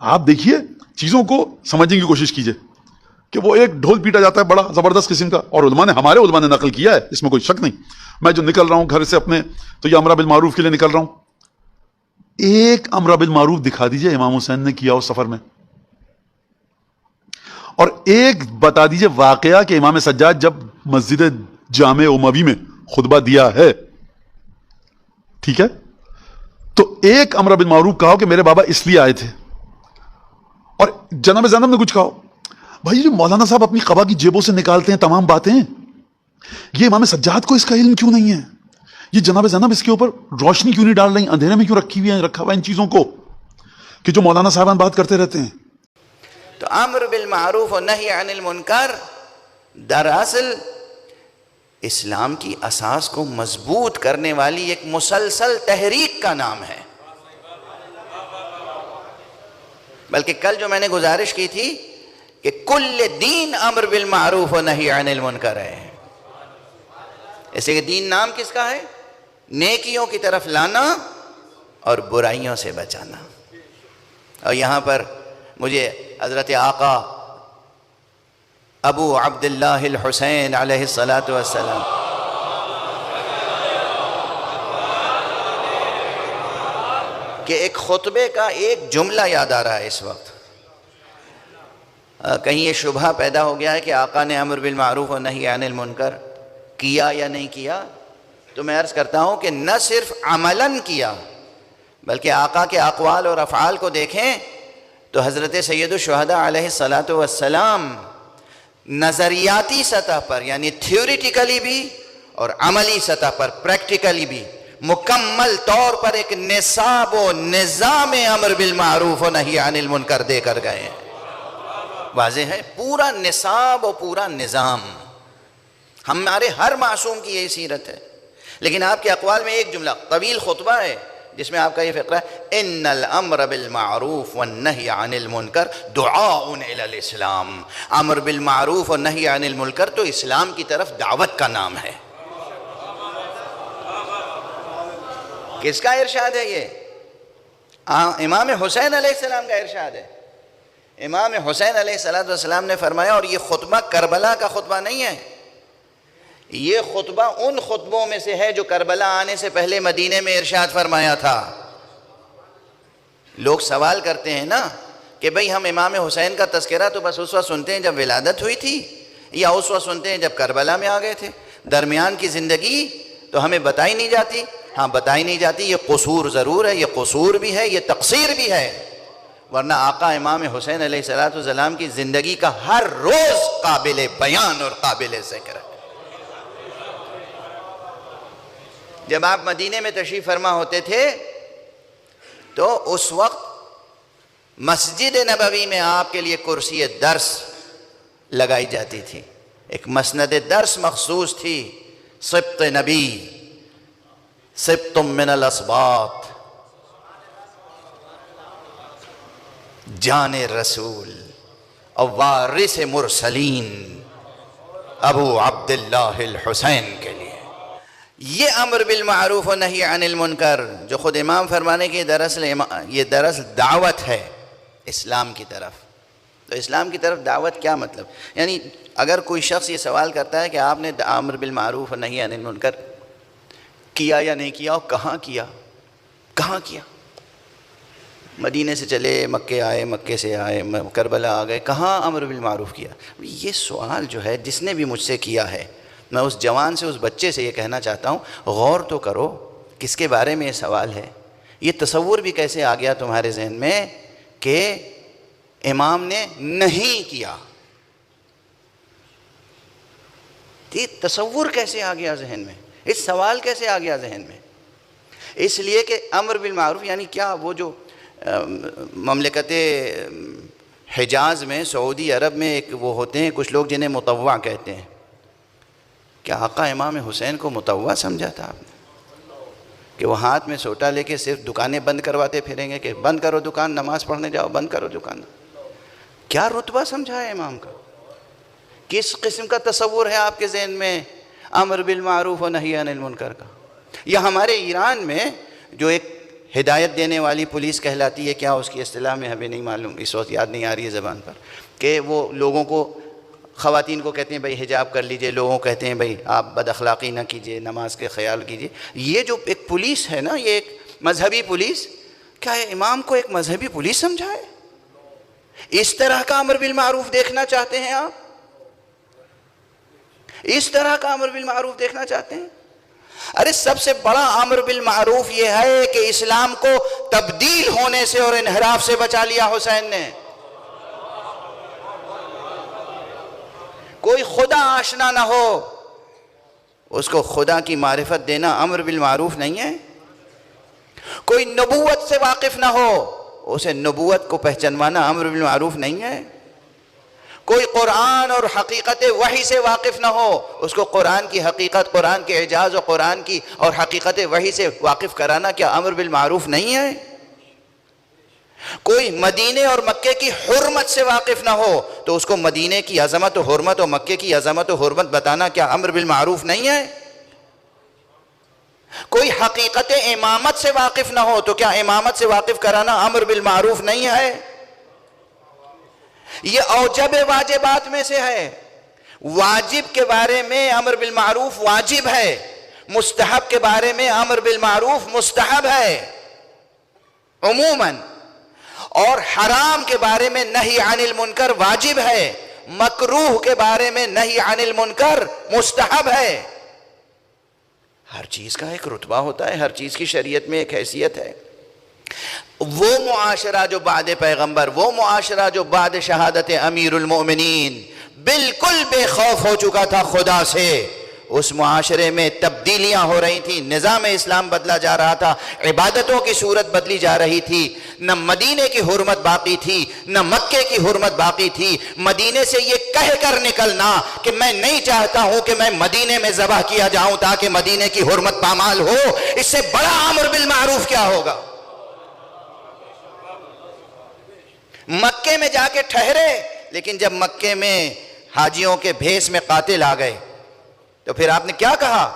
آپ دیکھیے چیزوں کو سمجھنے کی کوشش کیجئے کہ وہ ایک ڈھول پیٹا جاتا ہے بڑا زبردست قسم کا, اور ہمارے علماء نے نقل کیا ہے, اس میں کوئی شک نہیں. میں جو نکل رہا ہوں گھر سے اپنے, تو یہ امر بالمعروف کے لیے نکل رہا ہوں. ایک امر بالمعروف دکھا دیجئے امام حسین نے کیا اس سفر میں, اور ایک بتا دیجئے واقعہ کہ امام سجاد جب مسجد جامع اموی میں خطبہ دیا ہے, ٹھیک ہے, تو ایک امر بالمعروف کہا کہ میرے بابا اس لیے آئے تھے, اور جناب زینب نے کچھ کہا. بھائی جو مولانا صاحب اپنی قبا کی جیبوں سے نکالتے ہیں تمام باتیں, یہ امام سجاد کو اس کا علم کیوں نہیں ہے؟ یہ جناب زینب اس کے اوپر روشنی کیوں نہیں ڈال رہی, اندھیرے میں کیوں رکھا ہوا ان چیزوں کو کہ جو مولانا صاحبان بات کرتے رہتے ہیں؟ تو امر بالمعروف و نہی عن المنکر دراصل اسلام کی اساس کو مضبوط کرنے والی ایک مسلسل تحریک کا نام ہے. بلکہ کل جو میں نے گزارش کی تھی کہ کل دین امر بالمعروف و نہی عن المنکر ہے. ایسے کہ دین نام کس کا ہے؟ نیکیوں کی طرف لانا اور برائیوں سے بچانا. اور یہاں پر مجھے حضرت آقا ابو عبداللہ الحسین علیہ السلام کہ ایک خطبے کا ایک جملہ یاد آ رہا ہے اس وقت. کہیں یہ شبہ پیدا ہو گیا ہے کہ آقا نے امر بالمعروف و نہی عن المنکر کیا یا نہیں کیا, تو میں عرض کرتا ہوں کہ نہ صرف عملاً کیا بلکہ آقا کے اقوال اور افعال کو دیکھیں تو حضرت سید الشہداء علیہ السلام نظریاتی سطح پر یعنی تھیوریٹیکلی بھی اور عملی سطح پر پریکٹیکلی بھی مکمل طور پر ایک نصاب و نظام امر بالمعروف و نہی عن المنکر دے کر گئے ہیں. واضح ہے, پورا نصاب و پورا نظام. ہمارے ہر معصوم کی یہی سیرت ہے. لیکن آپ کے اقوال میں ایک جملہ طویل خطبہ ہے جس میں آپ کا یہ فقرہ ہے, ان الامر بالمعروف والنہی عن المنکر دعاء الی الاسلام. امر بالمعروف اور نہی عن المنکر تو اسلام کی طرف دعوت کا نام ہے. کس کا ارشاد ہے یہ؟ امام حسین علیہ السلام کا ارشاد ہے. امام حسین علیہ السلام نے فرمایا, اور یہ خطبہ کربلا کا خطبہ نہیں ہے, یہ خطبہ ان خطبوں میں سے ہے جو کربلا آنے سے پہلے مدینے میں ارشاد فرمایا تھا. لوگ سوال کرتے ہیں نا کہ بھئی ہم امام حسین کا تذکرہ تو بس اس وقت سنتے ہیں جب ولادت ہوئی تھی, یا اس وقت سنتے ہیں جب کربلا میں آ گئے تھے, درمیان کی زندگی تو ہمیں بتائی نہیں جاتی. ہاں بتائی نہیں جاتی, یہ قصور ضرور ہے, یہ قصور بھی ہے, یہ تقصیر بھی ہے, ورنہ آقا امام حسین علیہ السلام کی زندگی کا ہر روز قابل بیان اور قابل ذکر ہے. جب آپ مدینے میں تشریف فرما ہوتے تھے تو اس وقت مسجد نبوی میں آپ کے لیے کرسی درس لگائی جاتی تھی, ایک مسند درس مخصوص تھی, سبط نبی, سبط من الاسباط, جان رسول اور وارث مرسلین ابو عبداللہ الحسین کے لیے. یہ امر بالمعروف و نہی عن المنکر جو خود امام فرمانے کی یہ دراصل دعوت ہے اسلام کی طرف. تو اسلام کی طرف دعوت کیا مطلب؟ یعنی اگر کوئی شخص یہ سوال کرتا ہے کہ آپ نے امر بالمعروف و نہی عن المنکر کیا یا نہیں کیا, اور کہاں کیا, کہاں کیا؟ مدینے سے چلے, مکے آئے, مکے سے آئے, کربلا آ گئے, کہاں امر بالمعروف کیا؟ یہ سوال جو ہے جس نے بھی مجھ سے کیا ہے, میں اس جوان سے, اس بچے سے یہ کہنا چاہتا ہوں, غور تو کرو کس کے بارے میں یہ سوال ہے. یہ تصور بھی کیسے آ گیا تمہارے ذہن میں کہ امام نے نہیں کیا؟ یہ تصور کیسے آ گیا ذہن میں, اس سوال کیسے آ گیا ذہن میں؟ اس لیے کہ امر بالمعروف یعنی کیا, وہ جو مملکت حجاز میں, سعودی عرب میں ایک وہ ہوتے ہیں کچھ لوگ جنہیں مطوع کہتے ہیں, کیا آقا امام حسین کو مطوع سمجھا تھا آپ نے کہ وہ ہاتھ میں سوٹا لے کے صرف دکانیں بند کرواتے پھریں گے کہ بند کرو دکان, نماز پڑھنے جاؤ بند کرو دکان؟ کیا رتبہ سمجھا ہے امام کا؟ کس قسم کا تصور ہے آپ کے ذہن میں امر بالمعروف و نہی عن المنکر کا؟ یا ہمارے ایران میں جو ایک ہدایت دینے والی پولیس کہلاتی ہے، کیا اس کی اصطلاح میں ہمیں نہیں معلوم، اس وقت یاد نہیں آ رہی ہے زبان پر، کہ وہ لوگوں کو، خواتین کو کہتے ہیں بھائی حجاب کر لیجئے، لوگوں کو کہتے ہیں بھائی آپ بد اخلاقی نہ کیجئے، نماز کے خیال کیجئے. یہ جو ایک پولیس ہے نا، یہ ایک مذہبی پولیس، کیا ہے امام کو ایک مذہبی پولیس سمجھا ہے؟ اس طرح کا امر بالمعروف دیکھنا چاہتے ہیں آپ؟ اس طرح کا امر بالمعروف دیکھنا چاہتے ہیں؟ ارے سب سے بڑا امر بالمعروف یہ ہے کہ اسلام کو تبدیل ہونے سے اور انحراف سے بچا لیا حسین نے. کوئی خدا آشنا نہ ہو، اس کو خدا کی معرفت دینا امر بالمعروف نہیں ہے. کوئی نبوت سے واقف نہ ہو، اسے نبوت کو پہچانوانا امر بالمعروف نہیں ہے. کوئی قرآن اور حقیقت وحی سے واقف نہ ہو، اس کو قرآن کی حقیقت، قرآن کے اعجاز و قرآن کی اور حقیقت وحی سے واقف کرانا کیا امر بالمعروف نہیں ہے؟ کوئی مدینے اور مکے کی حرمت سے واقف نہ ہو تو اس کو مدینے کی عظمت و حرمت اور مکے کی عظمت و حرمت بتانا کیا امر بالمعروف نہیں ہے؟ کوئی حقیقت امامت سے واقف نہ ہو تو کیا امامت سے واقف کرانا امر بالمعروف نہیں ہے؟ یہ اوجب واجبات میں سے ہے. واجب کے بارے میں امر بالمعروف واجب ہے، مستحب کے بارے میں امر بالمعروف مستحب ہے عموماً، اور حرام کے بارے میں نہی عن المنکر واجب ہے، مکروہ کے بارے میں نہی عن المنکر مستحب ہے. ہر چیز کا ایک رتبہ ہوتا ہے، ہر چیز کی شریعت میں ایک حیثیت ہے. وہ معاشرہ جو بعد پیغمبر، وہ معاشرہ جو بعد شہادت امیر المؤمنین بالکل بے خوف ہو چکا تھا خدا سے، اس معاشرے میں تبدیلیاں ہو رہی تھیں، نظام اسلام بدلا جا رہا تھا، عبادتوں کی صورت بدلی جا رہی تھی. نہ مدینے کی حرمت باقی تھی، نہ مکے کی حرمت باقی تھی. مدینے سے یہ کہہ کر نکلنا کہ میں نہیں چاہتا ہوں کہ میں مدینے میں ذبح کیا جاؤں تاکہ مدینے کی حرمت پامال ہو، اس سے بڑا امر بالمعروف کیا ہوگا؟ مکے میں جا کے ٹھہرے، لیکن جب مکے میں حاجیوں کے بھیس میں قاتل آ گئے تو پھر آپ نے کیا کہا؟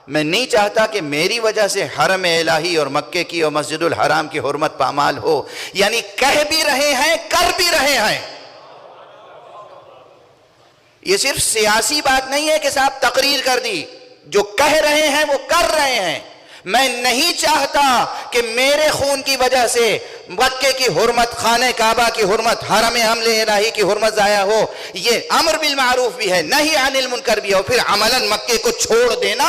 میں نہیں چاہتا کہ میری وجہ سے حرم الہی اور مکے کی اور مسجد الحرام کی حرمت پامال ہو. یعنی کہہ بھی رہے ہیں، کر بھی رہے ہیں. یہ صرف سیاسی بات نہیں ہے کہ صاحب تقریر کر دی، جو کہہ رہے ہیں وہ کر رہے ہیں. میں نہیں چاہتا کہ میرے خون کی وجہ سے مکے کی حرمت، خانہ کعبہ کی حرمت، حرم حمل الہی کی حرمت ضائع ہو. یہ امر بالمعروف بھی ہے، نہی عن المنکر بھی ہے، اور پھر عملاً مکے کو چھوڑ دینا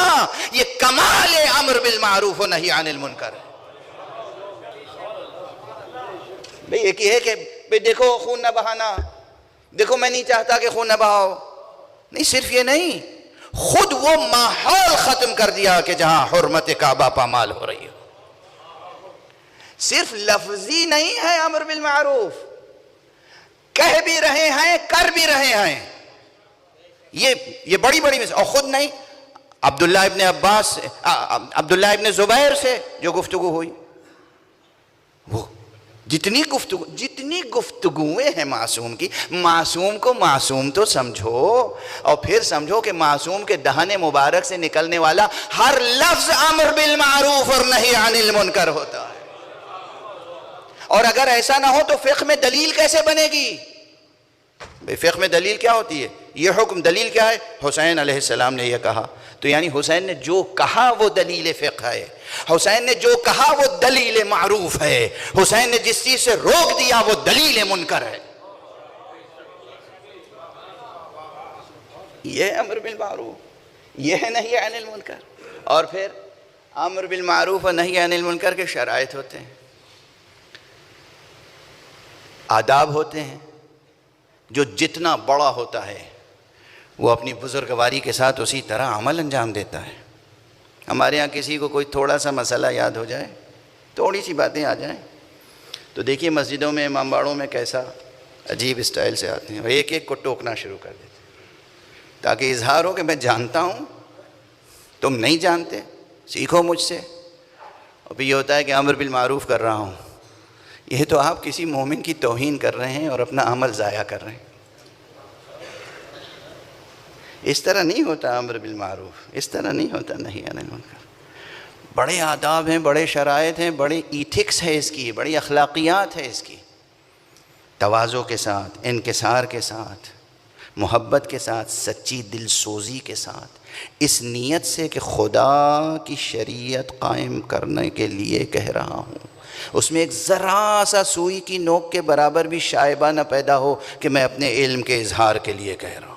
یہ کمال امر بالمعروف و نہی عن المنکر ہے. بھئی ایک ہی ہے کہ دیکھو خون نہ بہانا، دیکھو میں نہیں چاہتا کہ خون نہ بہاؤ. نہیں، صرف یہ نہیں، خود وہ ماحول ختم کر دیا کہ جہاں حرمت کعبہ پامال ہو رہی ہو. صرف لفظی نہیں ہے امر بالمعروف، کہہ بھی رہے ہیں، کر بھی رہے ہیں. یہ بڑی بڑی مثال. اور خود نہیں، عبداللہ ابن عباس، عبداللہ ابن زبیر سے جو گفتگو ہوئی، وہ جتنی گفتگویں ہیں معصوم کی، معصوم کو معصوم تو سمجھو، اور پھر سمجھو کہ معصوم کے دہن مبارک سے نکلنے والا ہر لفظ امر بالمعروف اور نہی عن المنکر ہوتا ہے. اور اگر ایسا نہ ہو تو فقہ میں دلیل کیسے بنے گی؟ فقہ میں دلیل کیا ہوتی ہے؟ یہ حکم دلیل کیا ہے؟ حسین علیہ السلام نے یہ کہا، تو یعنی حسین نے جو کہا وہ دلیل فقہ ہے، حسین نے جو کہا وہ دلیل معروف ہے، حسین نے جس چیز سے روک دیا وہ دلیل منکر ہے. یہ امر بالمعروف، یہ ہے نہی عن المنکر. اور پھر امر بالمعروف اور نہی عن المنکر کے شرائط ہوتے ہیں، آداب ہوتے ہیں. جو جتنا بڑا ہوتا ہے وہ اپنی بزرگواری کے ساتھ اسی طرح عمل انجام دیتا ہے. ہمارے ہاں کسی کو کوئی تھوڑا سا مسئلہ یاد ہو جائے، تھوڑی سی باتیں آ جائیں تو دیکھیے مسجدوں میں، امام باڑوں میں کیسا عجیب اسٹائل سے آتے ہیں، اور ایک ایک کو ٹوکنا شروع کر دیتے ہیں تاکہ اظہار ہو کہ میں جانتا ہوں، تم نہیں جانتے، سیکھو مجھ سے. اور پھر یہ ہوتا ہے کہ امر بالمعروف کر رہا ہوں. یہ تو آپ کسی مومن کی توہین کر رہے ہیں اور اپنا عمل ضائع کر رہے ہیں. اس طرح نہیں ہوتا امر بالمعروف، اس طرح نہیں ہوتا نہی عن المنکر. بڑے آداب ہیں، بڑے شرائط ہیں، بڑے ایتھکس ہے اس کی، بڑی اخلاقیات ہے اس کی. تواضع کے ساتھ، انکسار کے ساتھ، محبت کے ساتھ، سچی دل سوزی کے ساتھ، اس نیت سے کہ خدا کی شریعت قائم کرنے کے لیے کہہ رہا ہوں. اس میں ایک ذرا سا سوئی کی نوک کے برابر بھی شائبہ نہ پیدا ہو کہ میں اپنے علم کے اظہار کے لیے کہہ رہا ہوں.